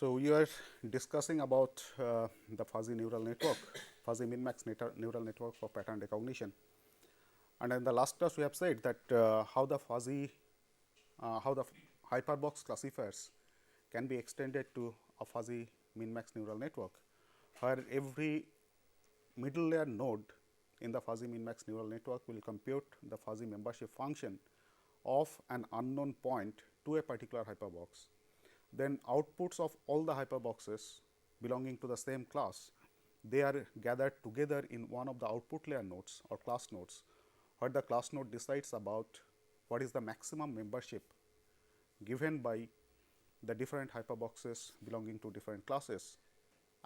So, we are discussing about the fuzzy neural network, fuzzy min-max neural network for pattern recognition. And in the last class, we have said that how the hyperbox classifiers can be extended to a fuzzy min-max neural network, where every middle layer node in the fuzzy min-max neural network will compute the fuzzy membership function of an unknown point to a particular hyperbox. Then outputs of all the hyperboxes belonging to the same class, they are gathered together in one of the output layer nodes or class nodes, where the class node decides about what is the maximum membership given by the different hyperboxes belonging to different classes,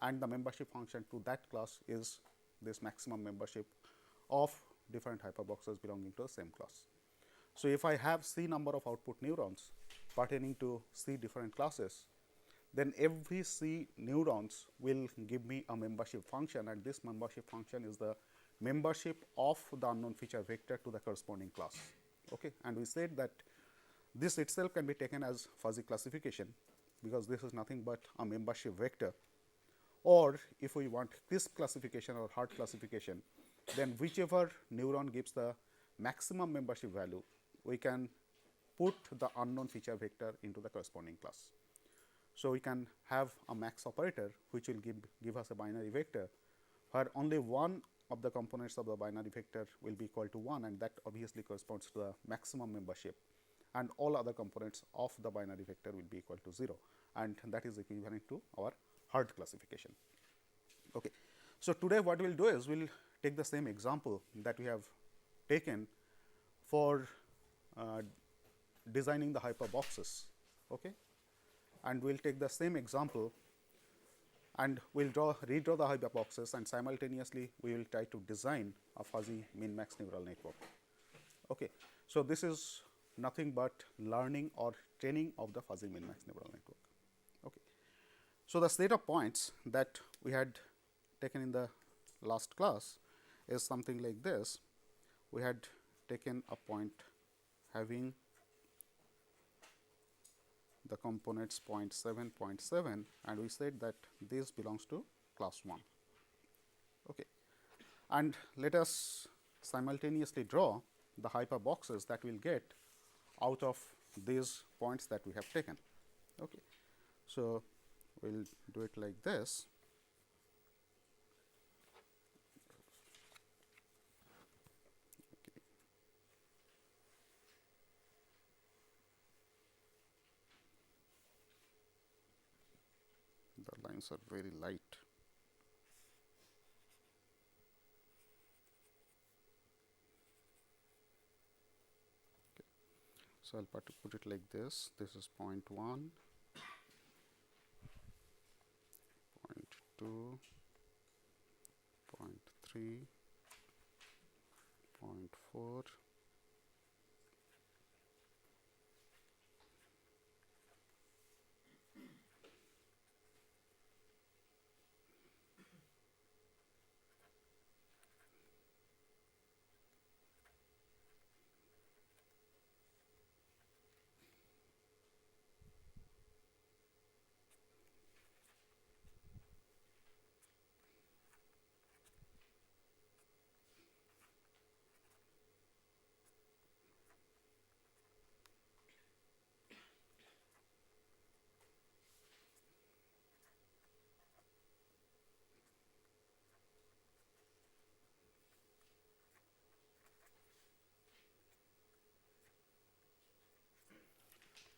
and the membership function to that class is this maximum membership of different hyperboxes belonging to the same class. So, if I have C number of output neurons pertaining to C different classes, then every C neurons will give me a membership function, and this membership function is the membership of the unknown feature vector to the corresponding class. Okay. And we said that this itself can be taken as fuzzy classification, because this is nothing but a membership vector. Or if we want crisp classification or hard classification, then whichever neuron gives the maximum membership value, we can put the unknown feature vector into the corresponding class. So, we can have a max operator which will give us a binary vector, where only one of the components of the binary vector will be equal to 1, and that obviously corresponds to the maximum membership, and all other components of the binary vector will be equal to 0, and that is equivalent to our hard classification. Okay. So, today what we will do is we will take the same example that we have taken for designing the hyperboxes. Okay. And we will take the same example and we will redraw the hyperboxes, and simultaneously we will try to design a fuzzy min-max neural network. Okay. So, this is nothing but learning or training of the fuzzy min-max neural network. Okay. So, the set of points that we had taken in the last class is something like this. We had taken a point having the components 0.7, 0.7, and we said that this belongs to class 1. Okay. And let us simultaneously draw the hyperboxes that we will get out of these points that we have taken. Okay. So, we will do it like this. The lines are very light. Okay. So, I will put it like this. This is 0.1, 0.2, 0.3, 0.4,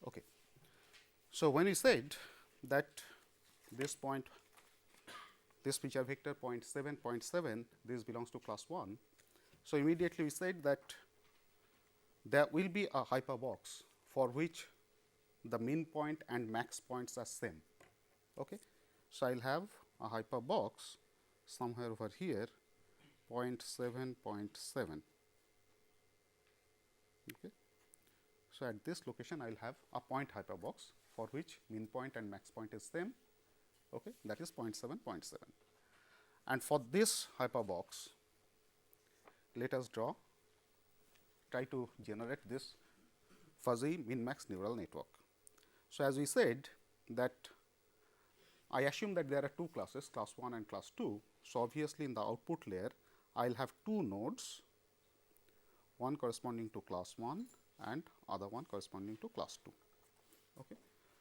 Okay. So, when we said that this point, this feature vector 0.7, 0.7, this belongs to class 1. So, immediately we said that there will be a hyperbox for which the min point and max points are same. Okay. So, I will have a hyperbox somewhere over here 0.7, 0.7. Okay. So, at this location I will have a point hyperbox for which min point and max point is same, okay, that is 0.7, 0.7. And for this hyperbox, let us try to generate this fuzzy min max neural network. So, as we said that I assume that there are two classes, class 1 and class 2. So, obviously, in the output layer I will have two nodes, one corresponding to class 1 and other one corresponding to class 2. Okay.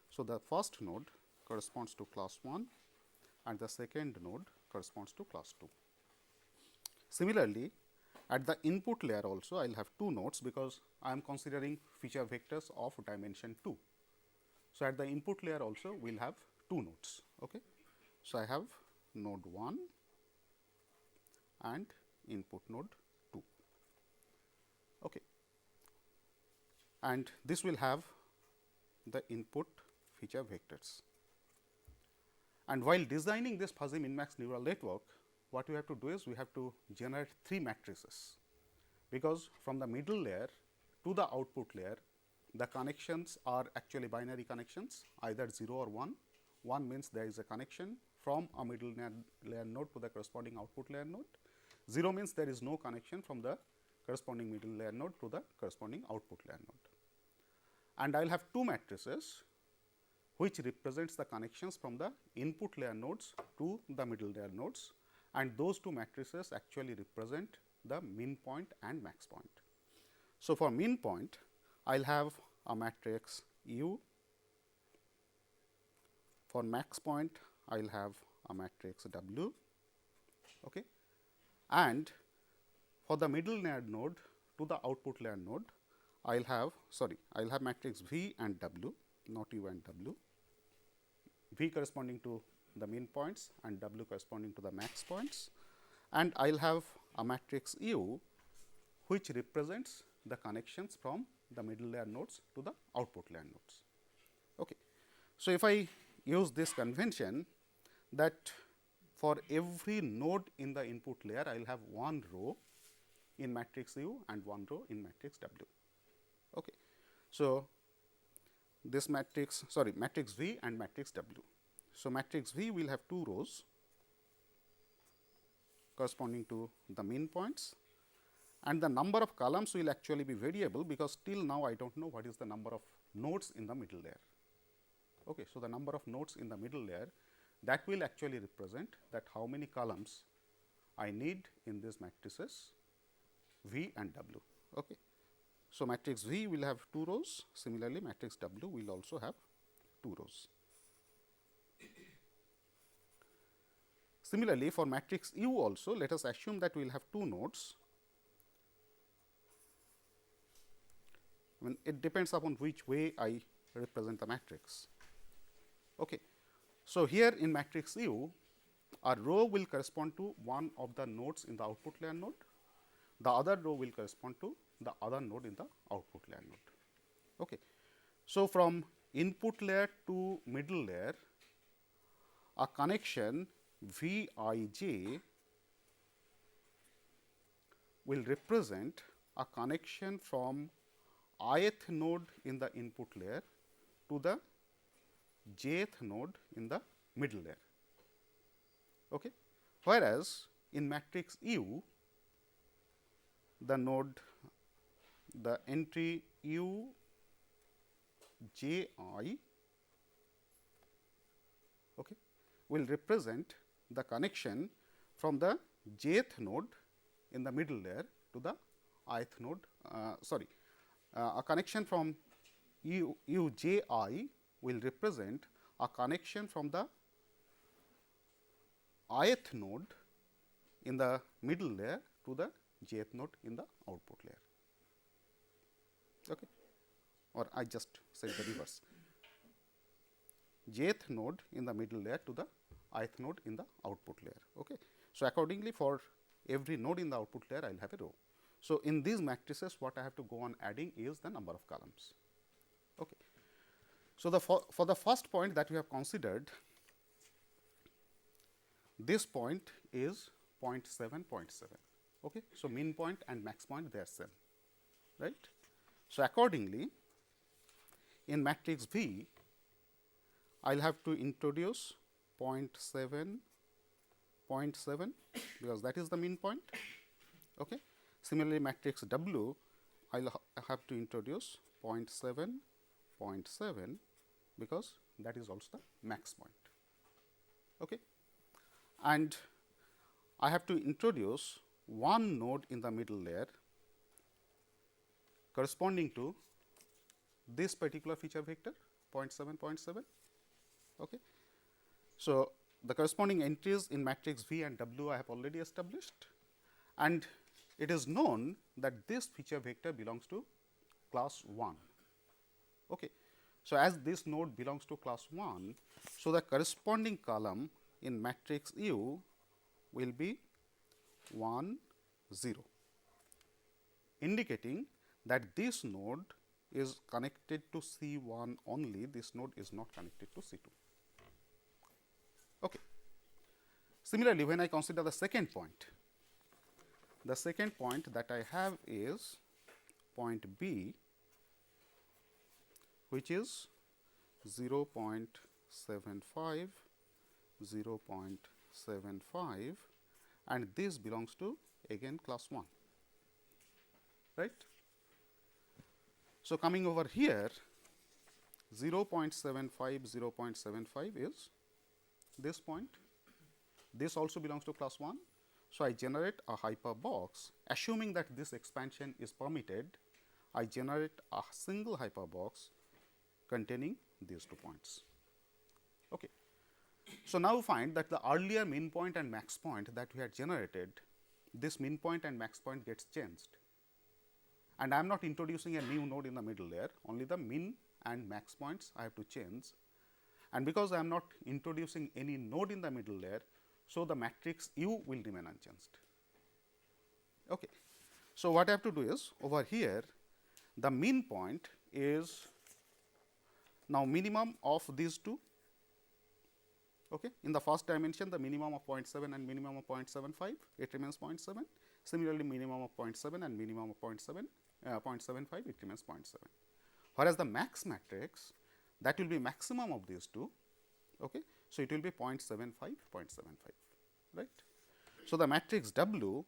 So, the first node corresponds to class 1 and the second node corresponds to class 2. Similarly, at the input layer also I will have two nodes, because I am considering feature vectors of dimension 2. So, at the input layer also we will have two nodes. Okay. So, I have node 1 and input node 2. Okay. And this will have the input feature vectors. And while designing this fuzzy min-max neural network, what we have to do is we have to generate three matrices, because from the middle layer to the output layer the connections are actually binary connections, either 0 or 1. 1 means there is a connection from a middle layer node to the corresponding output layer node. 0 means there is no connection from the corresponding middle layer node to the corresponding output layer node. And I will have two matrices which represents the connections from the input layer nodes to the middle layer nodes, and those two matrices actually represent the min point and max point. So, for min point I will have a matrix U, for max point I will have a matrix W, okay. And for the middle layer node to the output layer node I will have matrix V and W, not U and W, V corresponding to the min points and W corresponding to the max points, and I will have a matrix U which represents the connections from the middle layer nodes to the output layer nodes. Okay. So, if I use this convention that for every node in the input layer I will have one row in matrix U and one row in matrix W. Okay. So, this matrix V and matrix W. So, matrix V will have two rows corresponding to the min points, and the number of columns will actually be variable, because till now I do not know what is the number of nodes in the middle layer. Okay. So, the number of nodes in the middle layer, that will actually represent that how many columns I need in these matrices V and W. Okay. So, matrix V will have two rows, similarly matrix W will also have two rows. Similarly, for matrix U also, let us assume that we will have two nodes. I mean, it depends upon which way I represent the matrix. Okay. So, here in matrix U, a row will correspond to one of the nodes in the output layer node, the other row will correspond to the other node in the output layer node. Okay. So, from input layer to middle layer, a connection V I j will represent a connection from ith node in the input layer to the jth node in the middle layer. Okay. Whereas, in matrix U, the entry U j I, okay, will represent the connection from the jth node in the middle layer to the ith node, a connection from U j I will represent a connection from the ith node in the middle layer to the jth node in the output layer. Okay. Or I just said the reverse, jth node in the middle layer to the ith node in the output layer. Okay. So, accordingly, for every node in the output layer I will have a row. So, in these matrices what I have to go on adding is the number of columns. Okay. So, for the first point that we have considered, this point is 0.7, 0.7. Okay. So, min point and max point they are same, right. So, accordingly, in matrix V I will have to introduce 0.7, 0.7, because that is the min point. Okay. Similarly, matrix W I will have to introduce 0.7, 0.7, because that is also the max point. Okay. And I have to introduce one node in the middle layer corresponding to this particular feature vector 0.7, 0.7. Okay. So, the corresponding entries in matrix V and W I have already established, and it is known that this feature vector belongs to class 1. Okay. So, as this node belongs to class 1, so the corresponding column in matrix U will be 1, 0, indicating that this node is connected to C1 only, this node is not connected to C2. Okay. Similarly, when I consider the second point that I have is point B, which is 0.75, 0.75, and this belongs to again class 1, right. So, coming over here 0.75, 0.75 is this point, this also belongs to class 1. So, I generate a hyperbox, assuming that this expansion is permitted, I generate a single hyperbox containing these 2 points. Okay. So, now find that the earlier min point and max point that we had generated, this min point and max point gets changed, and I am not introducing a new node in the middle layer, only the min and max points I have to change, and because I am not introducing any node in the middle layer, so the matrix U will remain unchanged. Okay. So, what I have to do is over here the min point is now minimum of these two. Okay. In the first dimension, the minimum of 0.7 and minimum of 0.75, it remains 0.7. Similarly, minimum of 0.7 and minimum of 0.75, it remains 0.7. Whereas the max matrix, that will be maximum of these two. Okay. So, it will be 0.75, 0.75, right. So, the matrix W,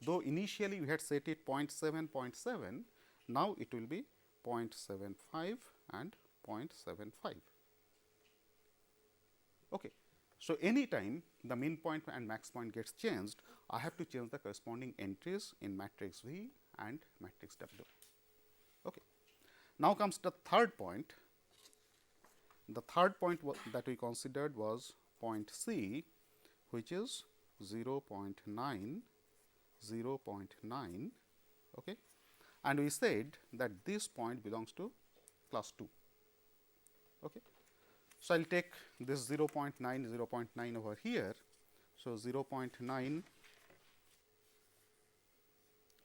though initially we had set it 0.7, 0.7, now it will be 0.75 and 0.75. Okay. So, any time the min point and max point gets changed, I have to change the corresponding entries in matrix V and matrix W. Okay. Now comes the third point. The third point that we considered was point C, which is 0.9, 0.9, okay. And we said that this point belongs to class 2. Okay. So, I will take this 0.9, 0.9 over here. So, 0.9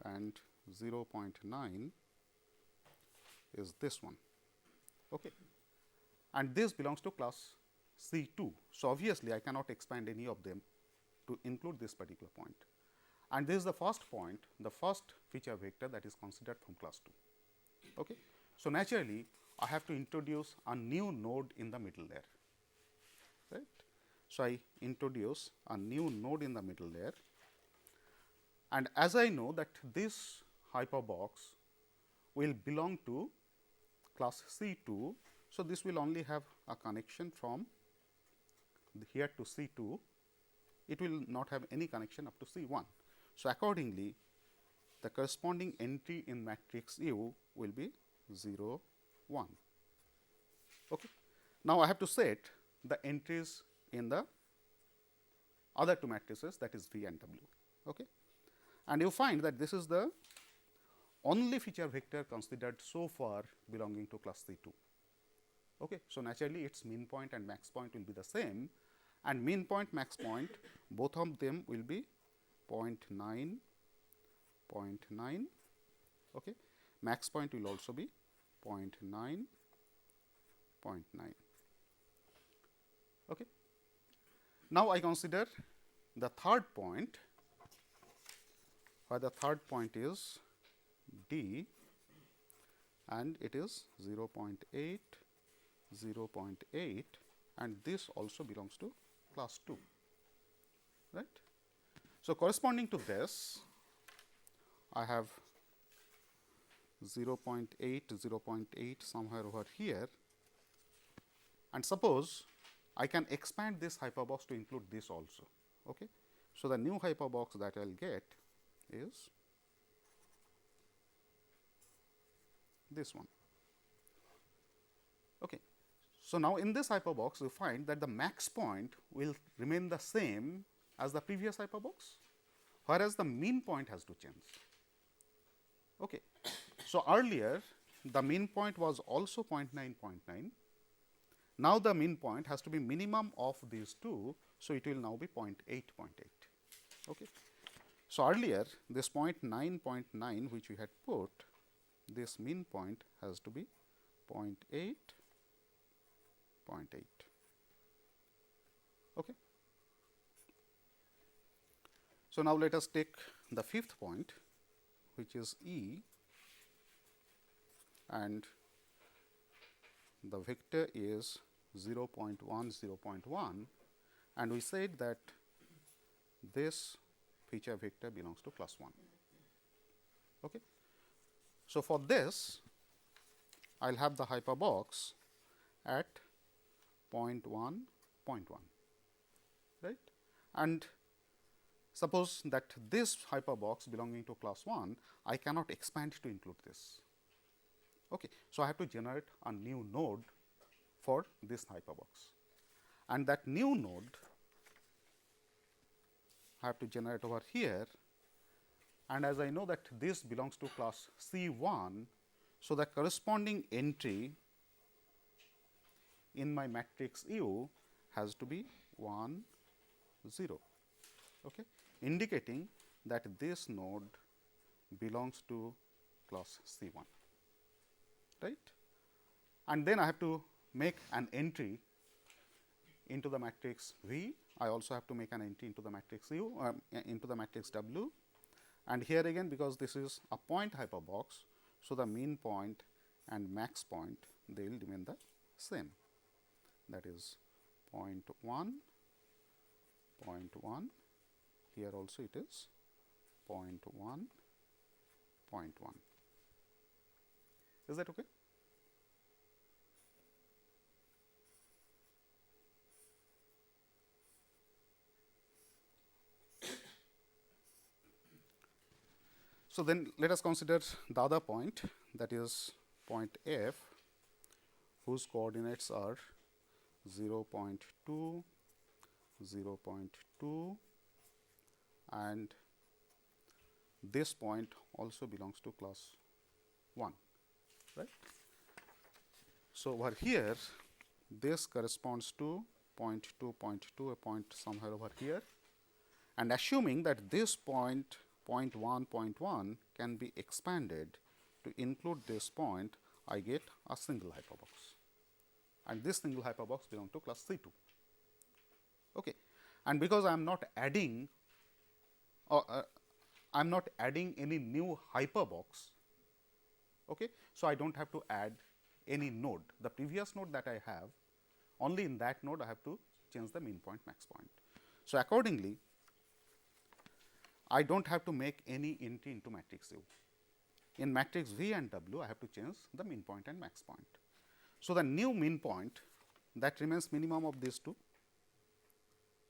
and 0.9 is this one. Okay. And this belongs to class C2. So, obviously, I cannot expand any of them to include this particular point. And this is the first point, the first feature vector that is considered from class 2. Okay. So, naturally, I have to introduce a new node in the middle layer, right. So, I introduce a new node in the middle layer, and as I know that this hyperbox will belong to class C2. So, this will only have a connection from here to C2, it will not have any connection up to C1. So, accordingly, the corresponding entry in matrix U will be 0, 1. Okay. Now, I have to set the entries in the other two matrices, that is V and W. Okay. And you find that this is the only feature vector considered so far belonging to class C2. Okay. So, naturally, its min point and max point will be the same, and min point, max point, both of them will be 0.9, 0.9. Okay. Max point will also be 0.9, 0.9. Okay. Now, I consider the third point, where the third point is D, and it is 0.8, 0.8, and this also belongs to class 2, right. So, corresponding to this, I have 0.8, 0.8 somewhere over here, and suppose I can expand this hyperbox to include this also. Okay. So, the new hyperbox that I will get is this one. Okay. So, now in this hyperbox you find that the max point will remain the same as the previous hyperbox, whereas the mean point has to change. Okay. So, earlier the mean point was also 0.9. Now, the mean point has to be minimum of these two. So, it will now be 0.8. Okay. So, earlier this 0.9 which we had put, this mean point has to be 0.8. Okay. So, now let us take the fifth point, which is E, and the vector is 0.1, 0.1, and we said that this feature vector belongs to class 1. Okay. So, for this I will have the hyperbox at 0.1, 0.1, right, and suppose that this hyperbox belonging to class 1, I cannot expand to include this. Okay. So, I have to generate a new node for this hyperbox, and that new node I have to generate over here, and as I know that this belongs to class C1. So, the corresponding entry in my matrix U has to be 1, 0, okay, indicating that this node belongs to class C1, right. And then I have to make an entry into the matrix V. I also have to make an entry into the matrix U, into the matrix W, and here again, because this is a point hyperbox. So, the mean point and max point, they will remain the same, that is 0.1, 0.1, here also it is 0.1, 0.1. Is that okay? So, then let us consider the other point, that is point F, whose coordinates are 0.2, 0.2, and this point also belongs to class 1, right. So, over here this corresponds to 0.2, 0.2, a point somewhere over here, and assuming that this point 0.1, 0.1 can be expanded to include this point, I get a single hyperbox, and this single hyperbox belongs to class C2. Okay. And because I am not adding I am not adding any new hyperbox, okay. So, I do not have to add any node. The previous node that I have, only in that node I have to change the mean point, max point. So, accordingly, I do not have to make any entry into matrix U. In matrix V and W, I have to change the mean point and max point. So, the new mean point that remains minimum of these two.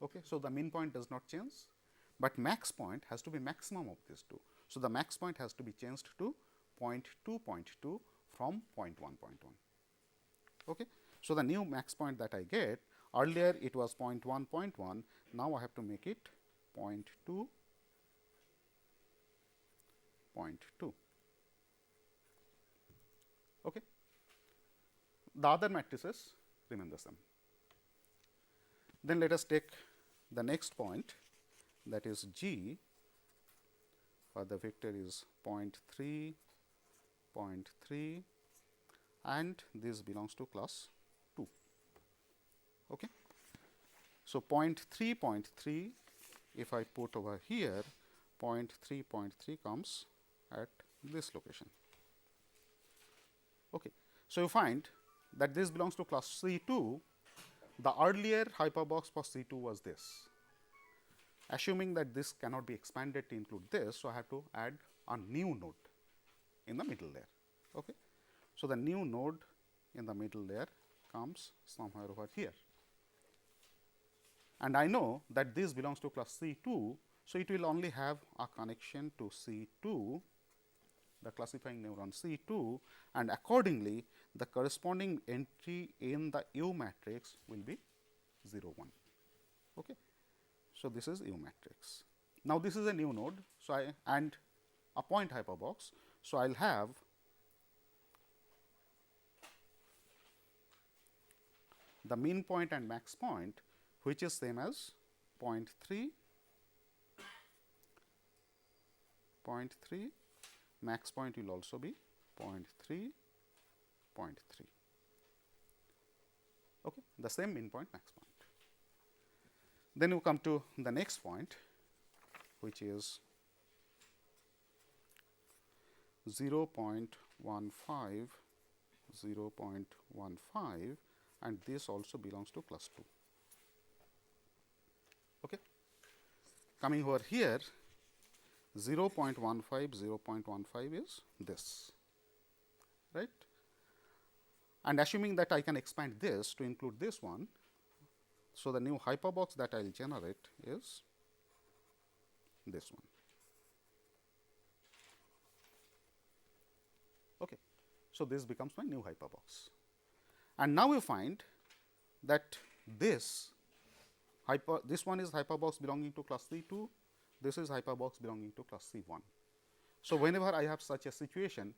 Okay. So, the mean point does not change, but max point has to be maximum of these two. So, the max point has to be changed to 0.2, 0.2 from 0.1, 0.1. Okay. So, the new max point that I get, earlier it was 0.1, 0.1, now I have to make it 0.2, 0.2. Okay. The other matrices remain the same. Then let us take the next point, that is G, where the vector is 0.3, 0.3, and this belongs to class 2. Okay. So, 0.3, 0.3, if I put over here, 0.3, 0.3 comes at this location. Okay. So, you find that this belongs to class C2. The earlier hyperbox for C2 was this. Assuming that this cannot be expanded to include this, so I have to add a new node in the middle layer. Okay. So, the new node in the middle layer comes somewhere over here. and I know that this belongs to class C2. So, it will only have a connection to C2, the classifying neuron C2, and accordingly the corresponding entry in the U matrix will be 0 1. Okay. So, this is U matrix. Now, this is a new node. So, and a point hyperbox. So, I will have the mean point and max point, which is same as 0.3, 0.3, max point will also be 0.3, 0.3. Okay, the same mean point, max point. Then you come to the next point, which is 0.15, 0.15, and this also belongs to class 2. Okay. Coming over here, 0.15, 0.15 is this, right? And assuming that I can expand this to include this one, so the new hyperbox that I will generate is this one. Okay. So, this becomes my new hyperbox. And now you find that this one is hyperbox belonging to class C2, this is hyperbox belonging to class C1. So, whenever I have such a situation,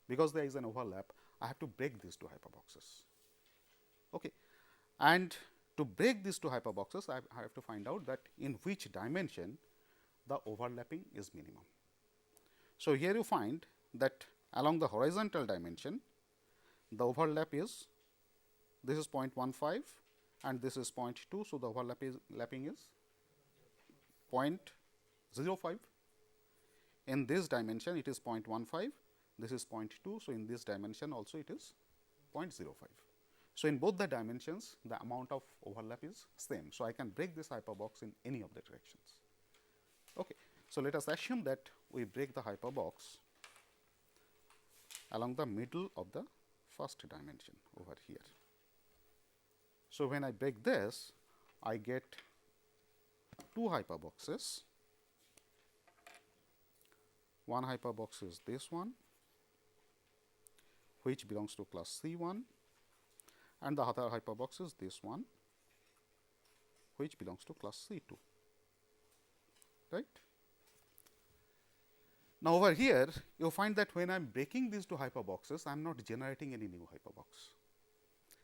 because there is an overlap, I have to break these two hyperboxes. Okay. And to break these two hyperboxes, I have to find out that in which dimension the overlapping is minimum. So, here you find that along the horizontal dimension, the overlap is, this is 0.15 and this is 0.2. So, the overlapping is 0.05. In this dimension, it is 0.15, this is 0.2. So, in this dimension also it is 0.05. So, in both the dimensions, the amount of overlap is same. So, I can break this hyperbox in any of the directions. Okay. So, let us assume that we break the hyperbox along the middle of the first dimension over here. So, when I break this, I get two hyperboxes. One hyperbox is this one, which belongs to class C1, and the other hyperbox is this one, which belongs to class C2, right. Now, over here you find that when I am breaking these two hyperboxes, I am not generating any new hyperbox.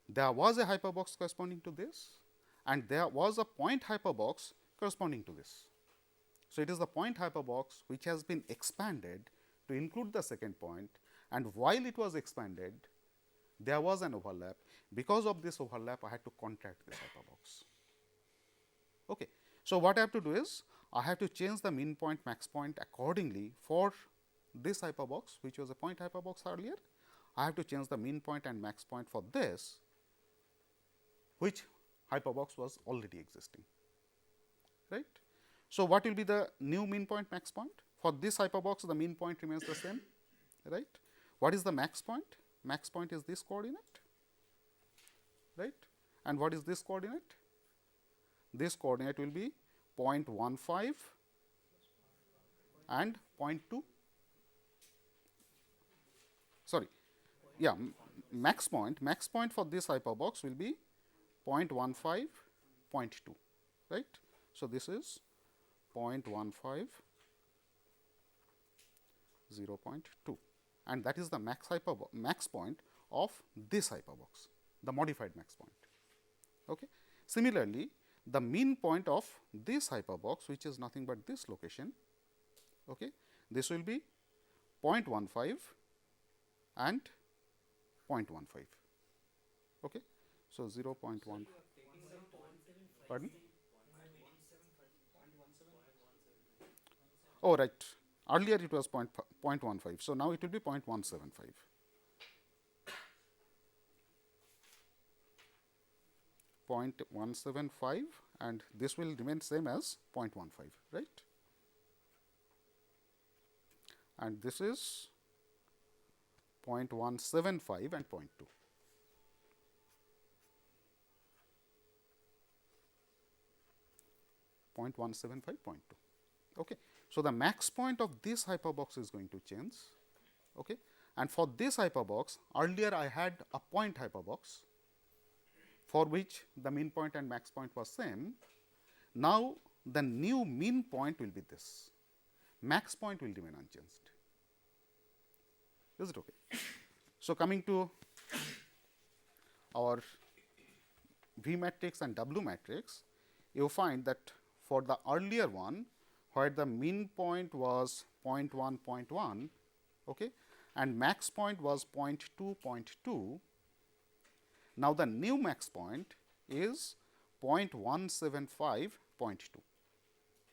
There was a hyperbox corresponding to this, and there was a point hyperbox corresponding to this. So, it is the point hyperbox which has been expanded to include the second point, and while it was expanded, there was an overlap. Because of this overlap, I had to contract this hyperbox. Okay. So, what I have to do is, I have to change the mean point, max point accordingly for this hyperbox, which was a point hyperbox earlier. I have to change the mean point and max point for this, which hyperbox was already existing, right. So, what will be the new mean point, max point? For this hyperbox, the mean point remains the same, right. What is the max point? Max point is this coordinate, right. And what is this coordinate? This coordinate will be 0.15 and 0.2. Sorry, yeah, max point for this hyperbox will be 0.15, 0.2, right. So, this is 0.15, 0.2, and that is the max point of this hyperbox, the modified max point. Okay. Similarly, the mean point of this hyperbox, which is nothing but this location, okay, this will be 0.15 and 0.15. Okay. So, 0.1. Pardon? Oh, right. Earlier it was 0.15. So, now it will be 0.175. 0.175, and this will remain same as 0.15, right. And this is 0.175 and 0.2. 0.175.2. Okay. So, the max point of this hyperbox is going to change. Okay. And for this hyperbox, earlier I had a point hyperbox for which the mean point and max point was same. Now, the new mean point will be this, max point will remain unchanged. Is it okay? So, coming to our V matrix and W matrix, you find that for the earlier one, where the mean point was 0.1, 0.1, okay, and max point was 0.2, 0.2. Now, the new max point is 0.175, 0.2.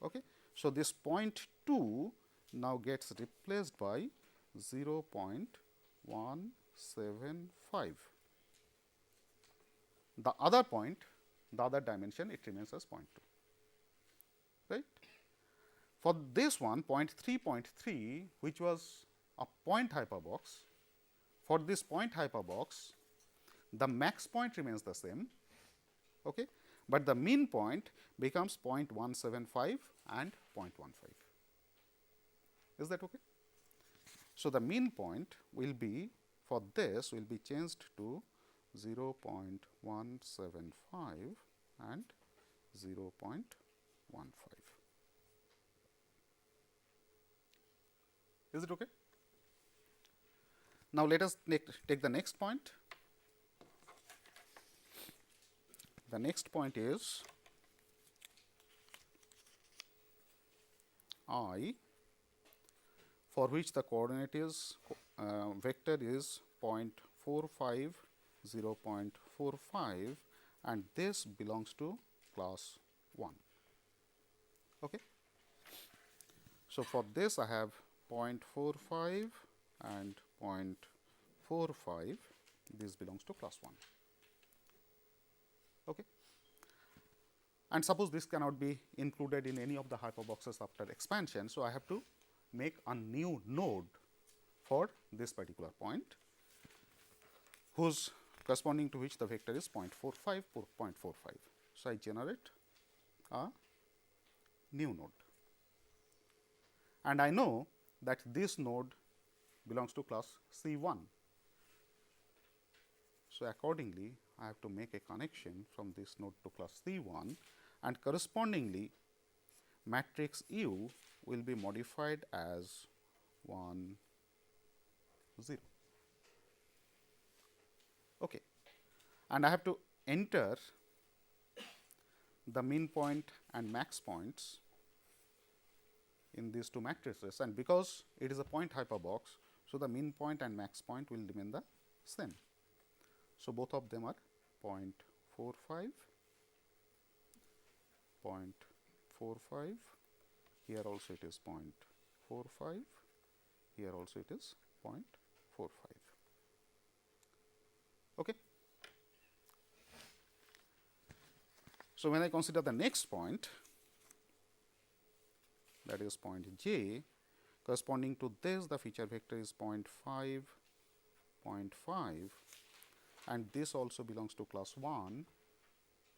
Okay. So, this 0.2 now gets replaced by 0.175. The other point, the other dimension, it remains as 0.2, right. For this one 0.3, 0.3, which was a point hyperbox, for this point hyperbox, the max point remains the same, okay, but the mean point becomes 0.175 and 0.15. Is that okay? So, the mean point will be, for this will be changed to 0.175 and 0.15. Is it okay? Now, let us take the next point. The next point is I, for which the coordinate is vector is 0.45, 0.45, and this belongs to class 1. Okay. So, for this I have 0.45 and 0.45, this belongs to class 1. Okay. And suppose this cannot be included in any of the hyperboxes after expansion. So, I have to make a new node for this particular point, whose corresponding to which the vector is 0.45, 0.45. So, I generate a new node, and I know that this node belongs to class C1. So, accordingly, I have to make a connection from this node to class C1, and correspondingly matrix U will be modified as 1, 0. Okay. And I have to enter the mean point and max points in these two matrices, and because it is a point hyperbox, so the mean point and max point will remain the same. So, both of them are 0.45, 0.45, here also it is 0.45, here also it is 0.45. Okay. So, when I consider the next point, that is point j, corresponding to this the feature vector is 0.5, 0.5, and this also belongs to class 1.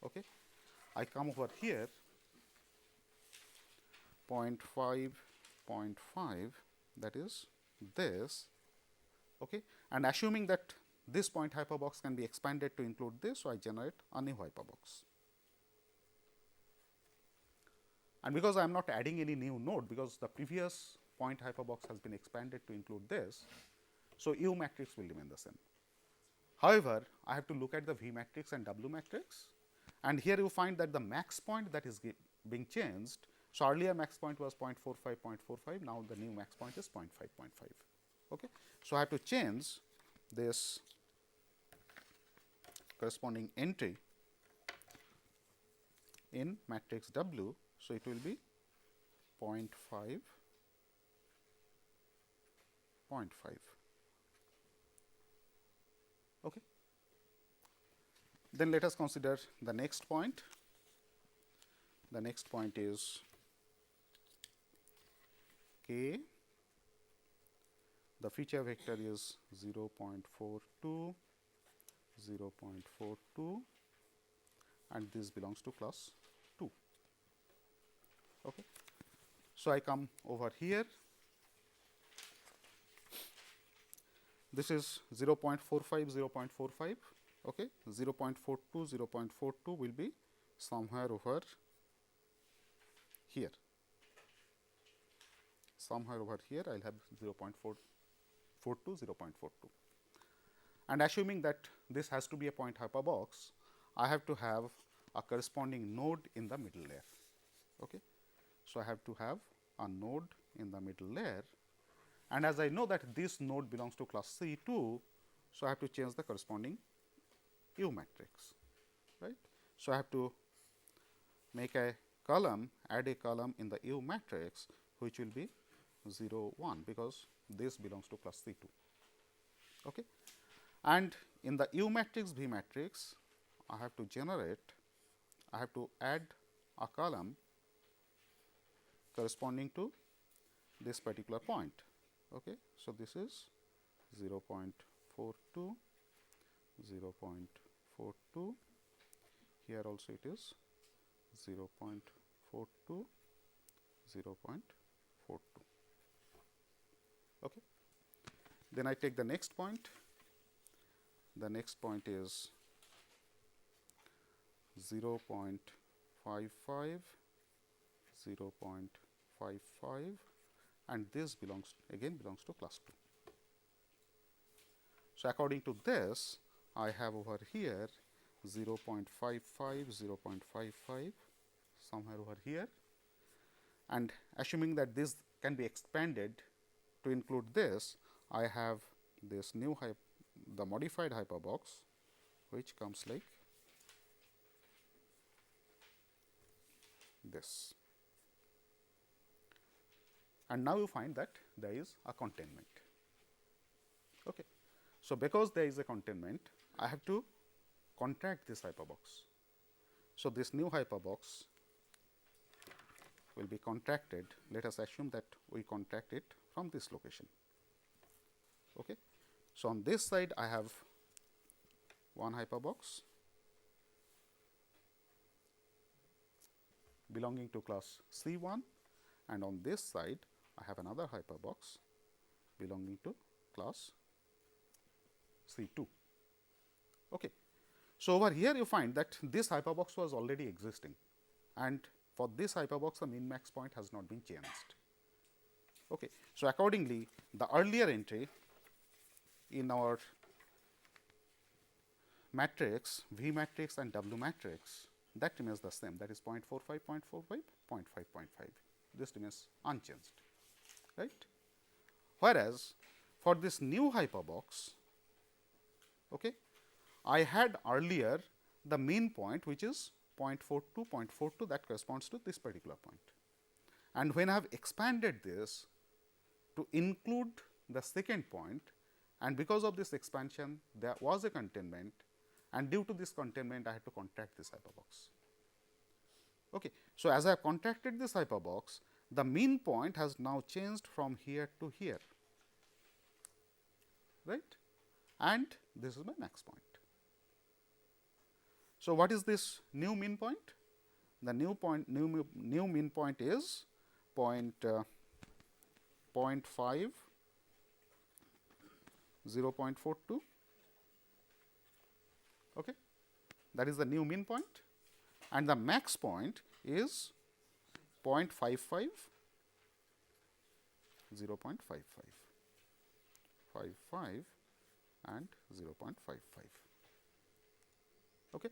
Okay. I come over here 0.5, 0.5, that is this, okay, and assuming that this point hyperbox can be expanded to include this, so I generate a new hyperbox. And because I am not adding any new node, because the previous point hyperbox has been expanded to include this, so U matrix will remain the same. However, I have to look at the V matrix and W matrix, and here you find that the max point that is being changed. So, earlier max point was 0.45, 0.45, now the new max point is 0.5, 0.5. Okay. So, I have to change this corresponding entry in matrix W. So, it will be 0.5, 0.5. Okay. Then let us consider the next point. The next point is K. The feature vector is 0.42, 0.42, and this belongs to class 2. Okay. So, I come over here, this is 0.45, 0.45, okay. 0.42, 0.42 will be somewhere over here, somewhere over here I will have 0.442, 0.42. And assuming that this has to be a point hyperbox, I have to have a corresponding node in the middle layer. Okay. So, I have to have a node in the middle layer, and as I know that this node belongs to class C2, so I have to change the corresponding U matrix, right. So, I have to make a column, add a column in the U matrix, which will be 0 1, because this belongs to class C2. Okay. And in the U matrix V matrix, I have to generate, I have to add a column corresponding to this particular point. Okay. So, this is 0.42, 0.42, here also it is 0.42, 0.42. Okay. Then I take the next point. The next point is 0.55, 0.55, and this belongs to class 2. So, according to this, I have over here 0.55, 0.55 somewhere over here, and assuming that this can be expanded to include this, I have this new the modified hyperbox, which comes like this. And now you find that there is a containment. Okay. So, because there is a containment, I have to contract this hyperbox. So, this new hyperbox will be contracted. Let us assume that we contract it from this location. Okay. So, on this side I have one hyperbox belonging to class C1, and on this side I have another hyperbox belonging to class C2. Okay. So, over here you find that this hyperbox was already existing, and for this hyperbox the min max point has not been changed. Okay. So, accordingly the earlier entry in our matrix, V matrix and W matrix, that remains the same, that is 0.45, 0.45, 0.5, 0.5. This remains unchanged, right. Whereas, for this new hyperbox, okay, I had earlier the mean point, which is 0.42, 0.42, that corresponds to this particular point. And when I have expanded this to include the second point, and because of this expansion there was a containment, and due to this containment I had to contract this hyperbox. Okay. So, as I have contracted this hyperbox, the mean point has now changed from here to here, right, and this is my max point. So, what is this new mean point? The new mean point is 0.5, 0.42. Okay. That is the new mean point, and the max point is 0.55, 0.55, 55 and 0.55. Okay.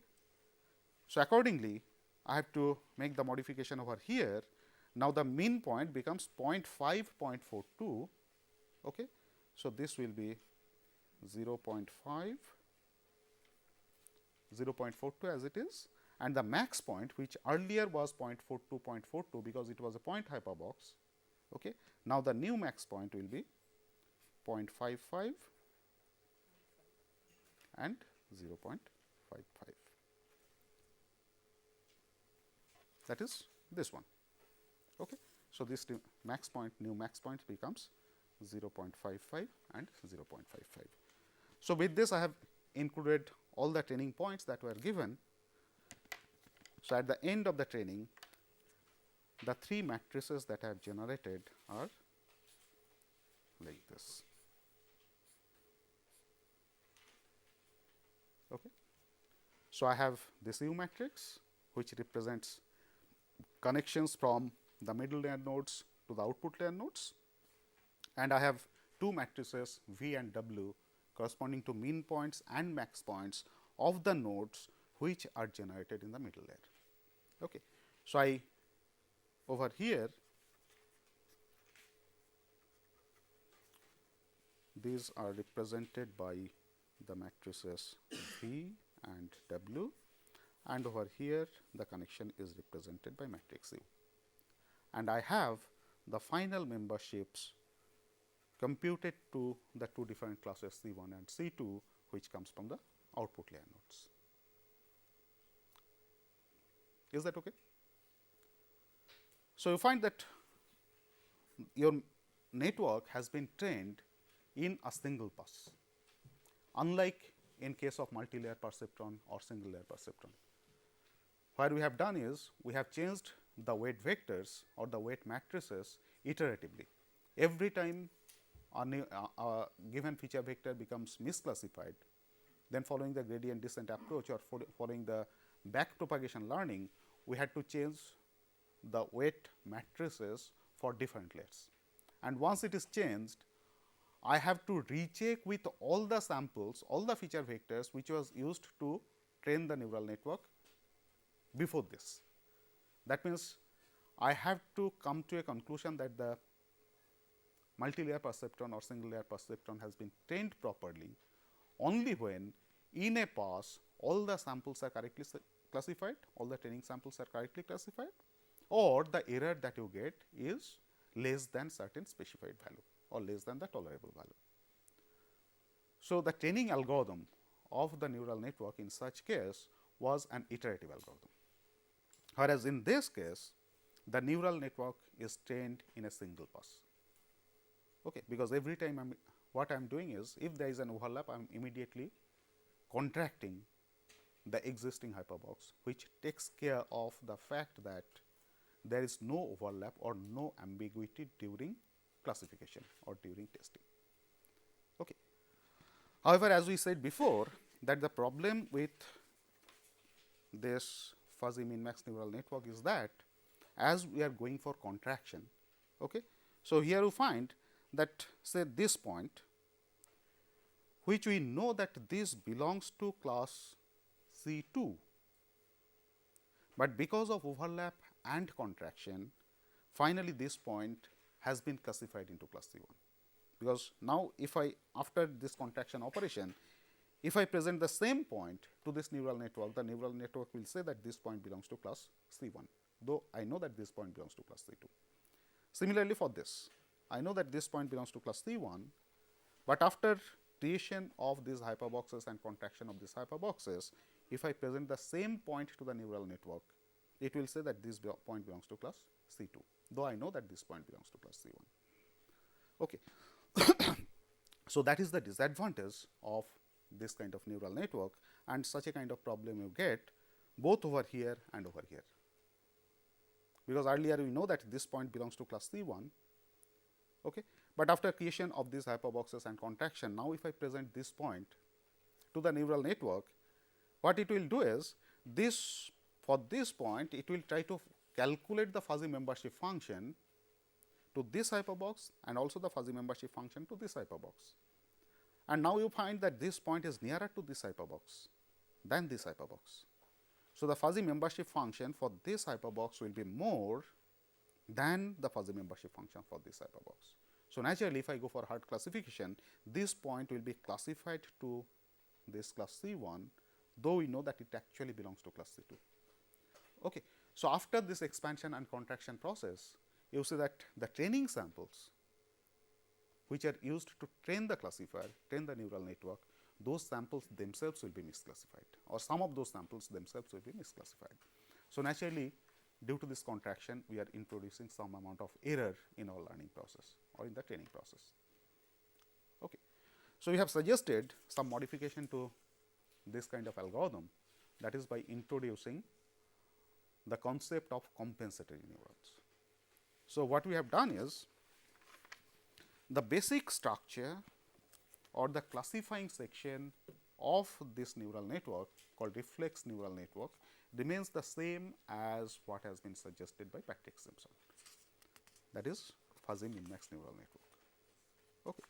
So, accordingly I have to make the modification over here. Now, the mean point becomes 0.5, 0.42. Okay. So, this will be 0.5, 0.42 as it is, and the max point, which earlier was 0.42, 0.42, because it was a point hyperbox. Okay. Now, the new max point will be 0.55 and 0.55. That is this one. Okay. So, this max point, new max point becomes 0.55 and 0.55. So, with this I have included all the training points that were given. So, at the end of the training the three matrices that I have generated are like this. Okay. So, I have this U matrix which represents connections from the middle layer nodes to the output layer nodes, and I have two matrices V and W corresponding to mean points and max points of the nodes which are generated in the middle layer. Okay. So, I over here these are represented by the matrices V and W, and over here the connection is represented by matrix U. And I have the final memberships computed to the two different classes C 1 and C 2, which comes from the output layer nodes. Is that okay? So, you find that your network has been trained in a single pass, unlike in case of multi-layer perceptron or single layer perceptron. What we have done is, we have changed the weight vectors or the weight matrices iteratively. Every time a given feature vector becomes misclassified, then following the gradient descent approach or following the back propagation learning, we had to change the weight matrices for different layers. And once it is changed, I have to recheck with all the samples, all the feature vectors which was used to train the neural network before this. That means, I have to come to a conclusion that the multi-layer perceptron or single layer perceptron has been trained properly only when in a pass all the samples are correctly classified, all the training samples are correctly classified, or the error that you get is less than certain specified value or less than the tolerable value. So, the training algorithm of the neural network in such case was an iterative algorithm, whereas in this case the neural network is trained in a single pass. Okay, because every time what I am doing is, if there is an overlap, I am immediately contracting the existing hyperbox, which takes care of the fact that there is no overlap or no ambiguity during classification or during testing. Okay. However, as we said before, that the problem with this fuzzy min max neural network is that as we are going for contraction. Okay. So, here you find that say this point, which we know that this belongs to class C 2, but because of overlap and contraction, finally this point has been classified into class C 1. Because now, if I after this contraction operation, if I present the same point to this neural network, the neural network will say that this point belongs to class C 1, though I know that this point belongs to class C 2. Similarly, for this, I know that this point belongs to class C 1, but after creation of these hyperboxes and contraction of these hyperboxes, if I present the same point to the neural network, it will say that this point belongs to class C 2, though I know that this point belongs to class C 1. Okay. So, that is the disadvantage of this kind of neural network, and such a kind of problem you get both over here and over here. Because earlier we know that this point belongs to class C 1, okay. But after creation of these hyperboxes and contraction, now if I present this point to the neural network, what it will do is, this for this point it will try to calculate the fuzzy membership function to this hyperbox and also the fuzzy membership function to this hyperbox. And now you find that this point is nearer to this hyperbox than this hyperbox. So, the fuzzy membership function for this hyperbox will be more than the fuzzy membership function for this hyperbox. So, naturally, if I go for hard classification, this point will be classified to this class C 1, though we know that it actually belongs to class C 2. Okay. So, after this expansion and contraction process, you see that the training samples which are used to train the classifier, train the neural network, those samples themselves will be misclassified, or some of those samples themselves will be misclassified. So, naturally, due to this contraction, we are introducing some amount of error in our learning process or in the training process. Okay. So, we have suggested some modification to this kind of algorithm, that is by introducing the concept of compensatory neurons. So, what we have done is the basic structure or the classifying section of this neural network called reflex neural network remains the same as what has been suggested by Patrick Simpson, that is fuzzy min-max neural network. Okay.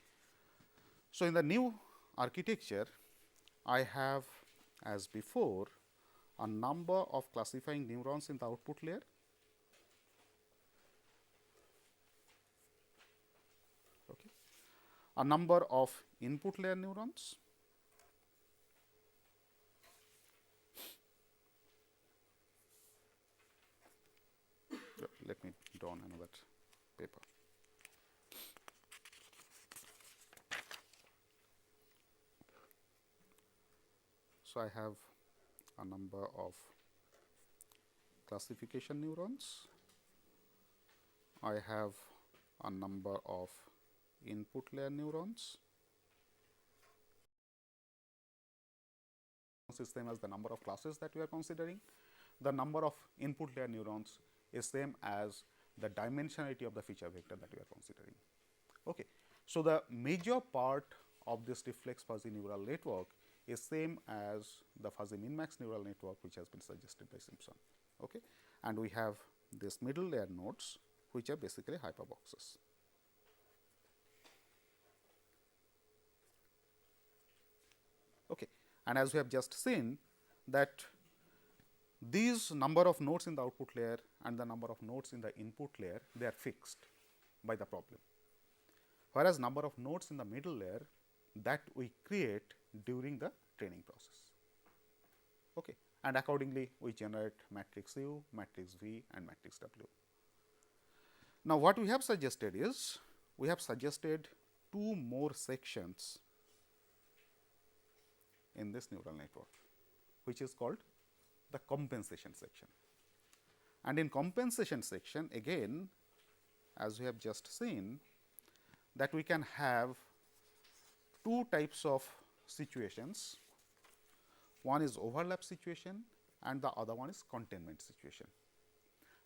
So, in the new architecture, I have as before a number of classifying neurons in the output layer, okay, a number of input layer neurons, let me draw on another paper. So, I have a number of classification neurons, I have a number of input layer neurons, is same as the number of classes that we are considering. The number of input layer neurons is same as the dimensionality of the feature vector that we are considering. Okay. So, the major part of this reflex fuzzy neural network is same as the fuzzy min-max neural network which has been suggested by Simpson. Okay. And we have this middle layer nodes which are basically hyperboxes. Okay. And as we have just seen that these number of nodes in the output layer and the number of nodes in the input layer, they are fixed by the problem, whereas number of nodes in the middle layer that we create during the training process. Okay. And accordingly, we generate matrix U, matrix V and matrix W. Now, what we have suggested is, we have suggested two more sections in this neural network, which is called the compensation section. And in compensation section, again, as we have just seen, that we can have two types of situations. One is overlap situation and the other one is containment situation.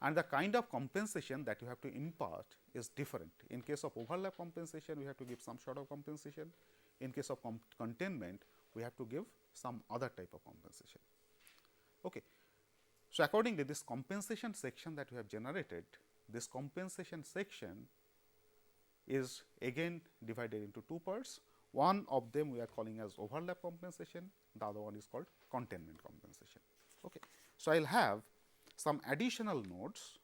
And the kind of compensation that you have to impart is different. In case of overlap compensation, we have to give some sort of compensation. In case of containment, we have to give some other type of compensation. Okay. So, accordingly, this compensation section that we have generated, this compensation section is again divided into two parts. One of them we are calling as overlap compensation, the other one is called containment compensation. Okay. So, I will have some additional nodes,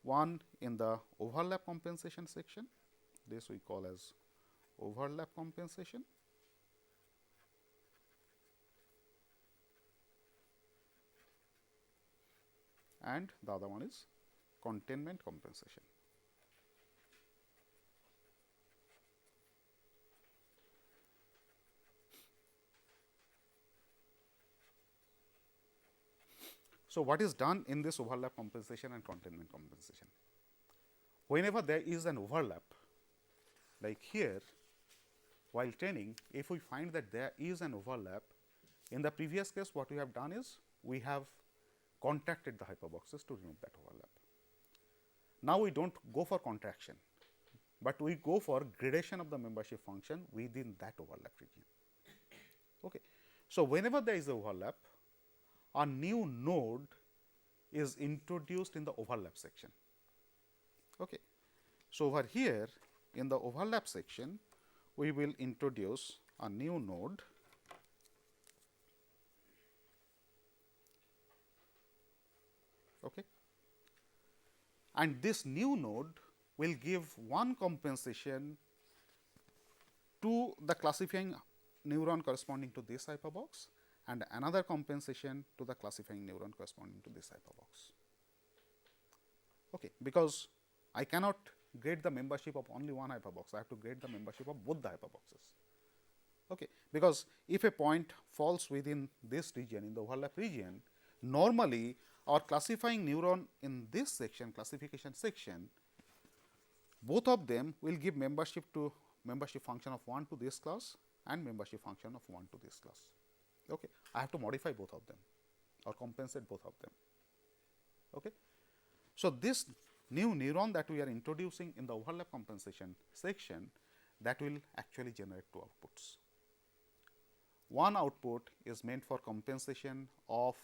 one in the overlap compensation section, this we call as overlap compensation, and the other one is containment compensation. So, what is done in this overlap compensation and containment compensation? Whenever there is an overlap, like here, while training, if we find that there is an overlap, in the previous case what we have done is, we have contracted the hyperboxes to remove that overlap. Now, we do not go for contraction, but we go for gradation of the membership function within that overlap region. Okay. So, whenever there is a overlap, a new node is introduced in the overlap section. Okay. So, over here in the overlap section, we will introduce a new node okay. And this new node will give one compensation to the classifying neuron corresponding to this hyperbox and another compensation to the classifying neuron corresponding to this hyperbox. Okay. Because I cannot grade the membership of only one hyperbox, I have to grade the membership of both the hyperboxes. Okay. Because if a point falls within this region, in the overlap region, normally our classifying neuron in this section, classification section, both of them will give membership to membership function of 1 to this class and membership function of 1 to this class. Okay. I have to modify both of them or compensate both of them. Okay. So, this new neuron that we are introducing in the overlap compensation section, that will actually generate two outputs. One output is meant for compensation of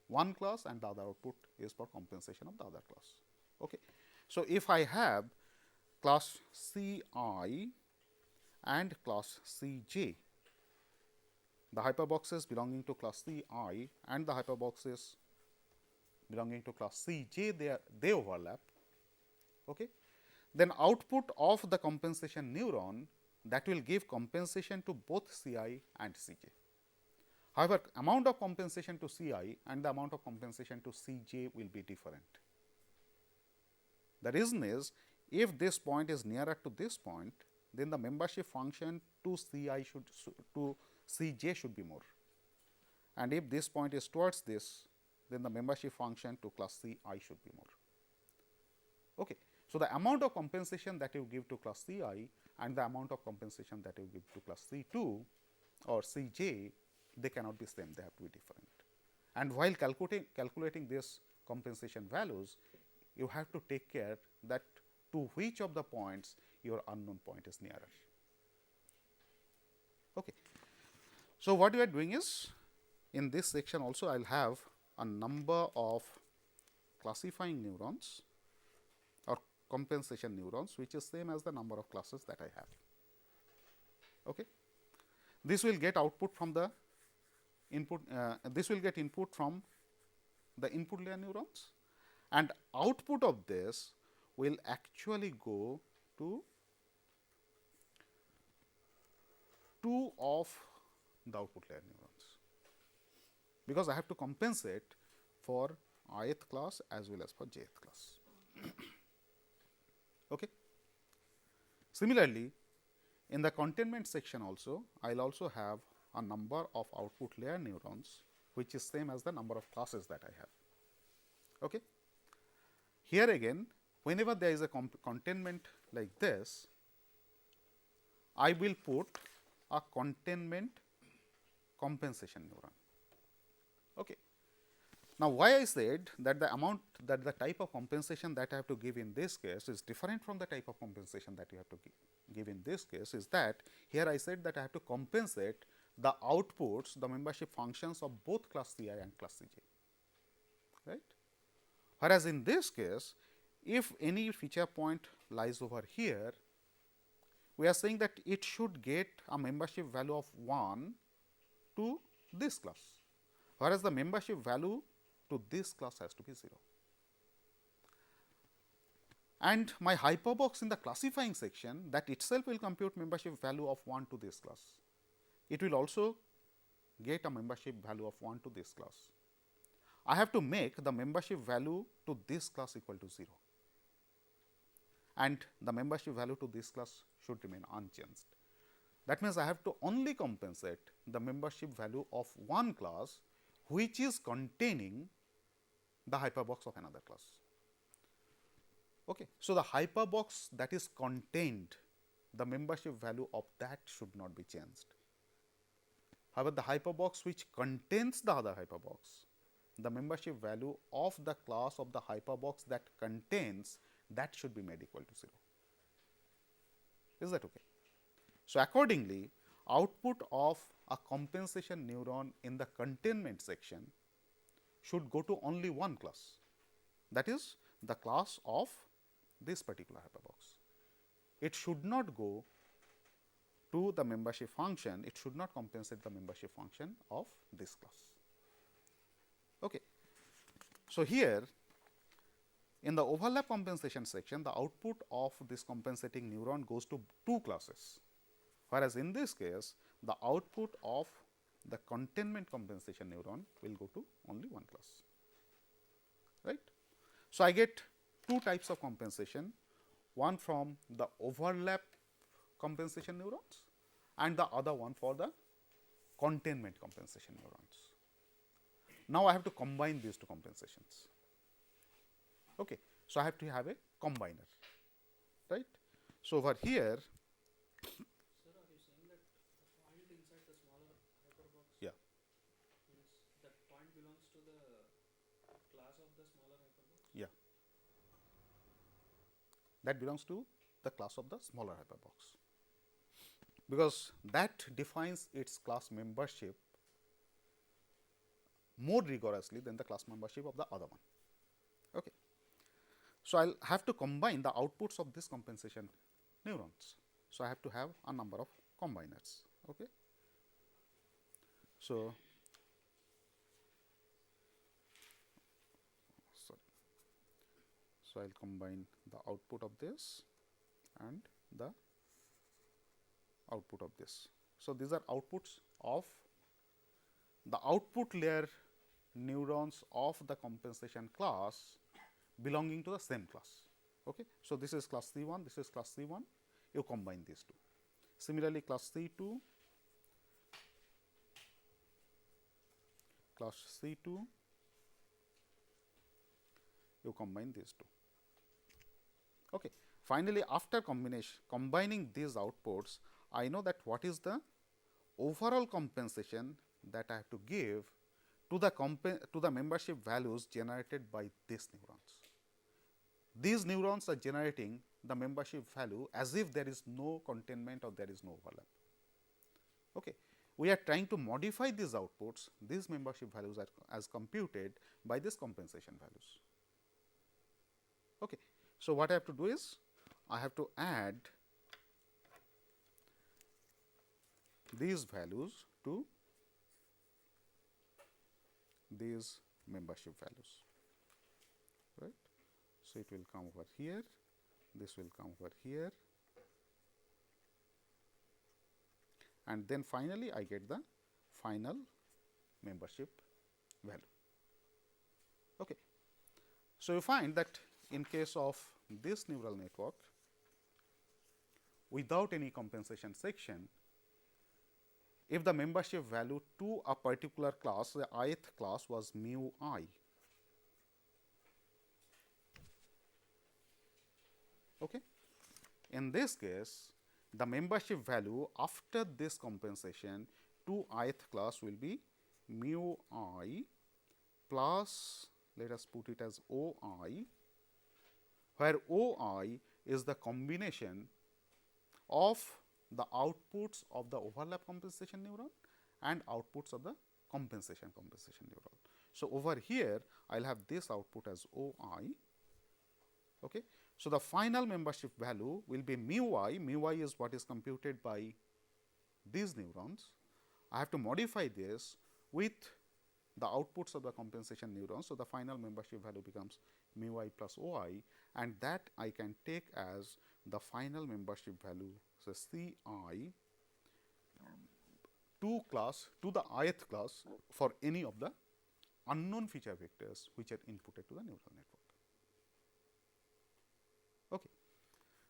one class and the other output is for compensation of the other class. Okay. So, if I have class C I and class C j, the hyperboxes belonging to class C I and the hyperboxes belonging to class C j, they overlap. Okay. Then output of the compensation neuron, that will give compensation to both C I and C j. However, amount of compensation to C I and the amount of compensation to C j will be different. The reason is, if this point is nearer to this point, then the membership function to C I to C j should be more, and if this point is towards this, then the membership function to class C I should be more. Okay. So, the amount of compensation that you give to class C I and the amount of compensation that you give to class C 2 or C j, they cannot be same, they have to be different. And while calculating this compensation values, you have to take care that to which of the points your unknown point is nearer. Okay. So, what we are doing is, in this section also I will have a number of classifying neurons or compensation neurons, which is same as the number of classes that I have. Okay. This will get output from the input, this will get input from the input layer neurons, and output of this will actually go to two of the output layer neurons, because I have to compensate for ith class as well as for jth class. Okay. Similarly, in the containment section also, I will also have a number of output layer neurons, which is same as the number of classes that I have. Okay. Here again, whenever there is a containment like this, I will put a containment compensation neuron. Okay. Now, why I said that the amount, that the type of compensation that I have to give in this case is different from the type of compensation that you have to give in this case, is that here I said that I have to compensate the outputs, the membership functions of both class C I and class C j, right. Whereas, in this case, if any feature point lies over here, we are saying that it should get a membership value of 1 to this class, whereas the membership value to this class has to be 0. And my hyperbox in the classifying section, that itself will compute membership value of 1 to this class. It will also get a membership value of 1 to this class. I have to make the membership value to this class equal to 0, and the membership value to this class should remain unchanged. That means, I have to only compensate the membership value of one class, which is containing the hyperbox of another class. Okay. So, the hyperbox that is contained, the membership value of that should not be changed. However, the hyperbox which contains the other hyperbox, the membership value of the class of the hyperbox that contains, that should be made equal to 0. Is that okay? So, accordingly, output of a compensation neuron in the containment section should go to only one class, that is the class of this particular hyperbox. It should not go to the membership function, it should not compensate the membership function of this class. Okay. So, here in the overlap compensation section, the output of this compensating neuron goes to two classes, whereas in this case the output of the containment compensation neuron will go to only one class, right. So, I get two types of compensation, one from the overlap compensation neurons and the other one for the containment compensation neurons. Now, I have to combine these two compensations. Okay. So, I have to have a combiner, right. So, over here, Sir, are you saying that the point inside the smaller hyperbox, yeah, means that point belongs to the class of the smaller hyperbox? yeah. that belongs to the class of the smaller hyperbox, because that defines its class membership more rigorously than the class membership of the other one. Okay. So, I will have to combine the outputs of this compensation neurons. So, I have to have a number of combiners. Okay. So, I will combine the output of this and the output of this. So, these are outputs of the output layer neurons of the compensation class belonging to the same class. Okay. So, this is class C1, this is class C1, you combine these two. Similarly, class C2, class C2, you combine these two. Okay. Finally, after combining these outputs, I know that what is the overall compensation that I have to give to the membership values generated by these neurons. These neurons are generating the membership value as if there is no containment or there is no overlap. Okay. We are trying to modify these outputs, these membership values are as computed by these compensation values. Okay. So, what I have to do is I have to add these values to these membership values, right. So, it will come over here, this will come over here, and then finally, I get the final membership value. Okay. So, you find that in case of this neural network, without any compensation section, if the membership value to a particular class, the ith class was mu I, okay. In this case, the membership value after this compensation to ith class will be mu I plus, let us put it as O I, where O I is the combination of the outputs of the overlap compensation neuron and outputs of the compensation neuron. So, over here I will have this output as O I. Okay. So, the final membership value will be mu I is what is computed by these neurons. I have to modify this with the outputs of the compensation neurons. So, the final membership value becomes mu I plus O I, and that I can take as the final membership value. So, C I to the ith class for any of the unknown feature vectors which are inputted to the neural network. Okay.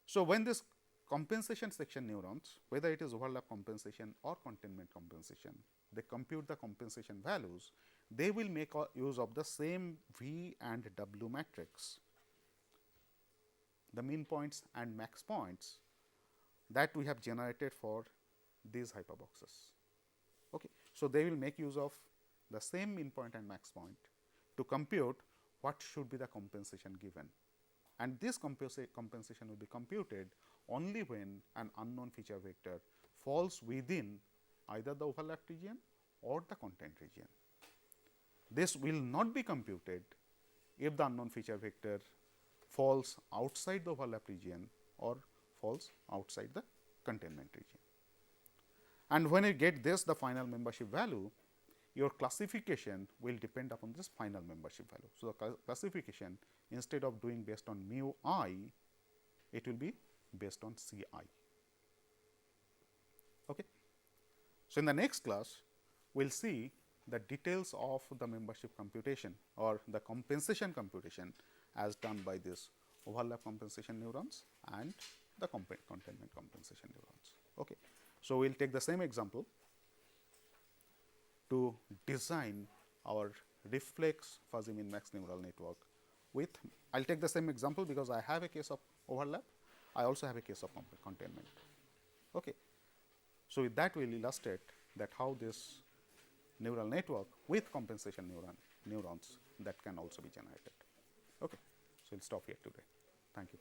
So, when this compensation section neurons, whether it is overlap compensation or containment compensation, they compute the compensation values, they will make use of the same V and W matrix, the mean points and max points that we have generated for these hyperboxes. Okay. So, they will make use of the same mean point and max point to compute what should be the compensation given, and this compensation will be computed only when an unknown feature vector falls within either the overlap region or the content region. This will not be computed if the unknown feature vector falls outside the overlap region or falls outside the containment region. And when you get this, the final membership value, your classification will depend upon this final membership value. So, the classification, instead of doing based on mu I, it will be based on C I. Okay. So, in the next class, we will see the details of the membership computation or the compensation computation as done by this overlap compensation neurons and the containment compensation neurons. Okay. So, we will take the same example to design our reflex fuzzy min max neural network with, I will take the same example because I have a case of overlap, I also have a case of containment. Okay. So, with that we will illustrate that how this neural network with compensation neurons that can also be generated. Okay. So, we will stop here today. Thank you.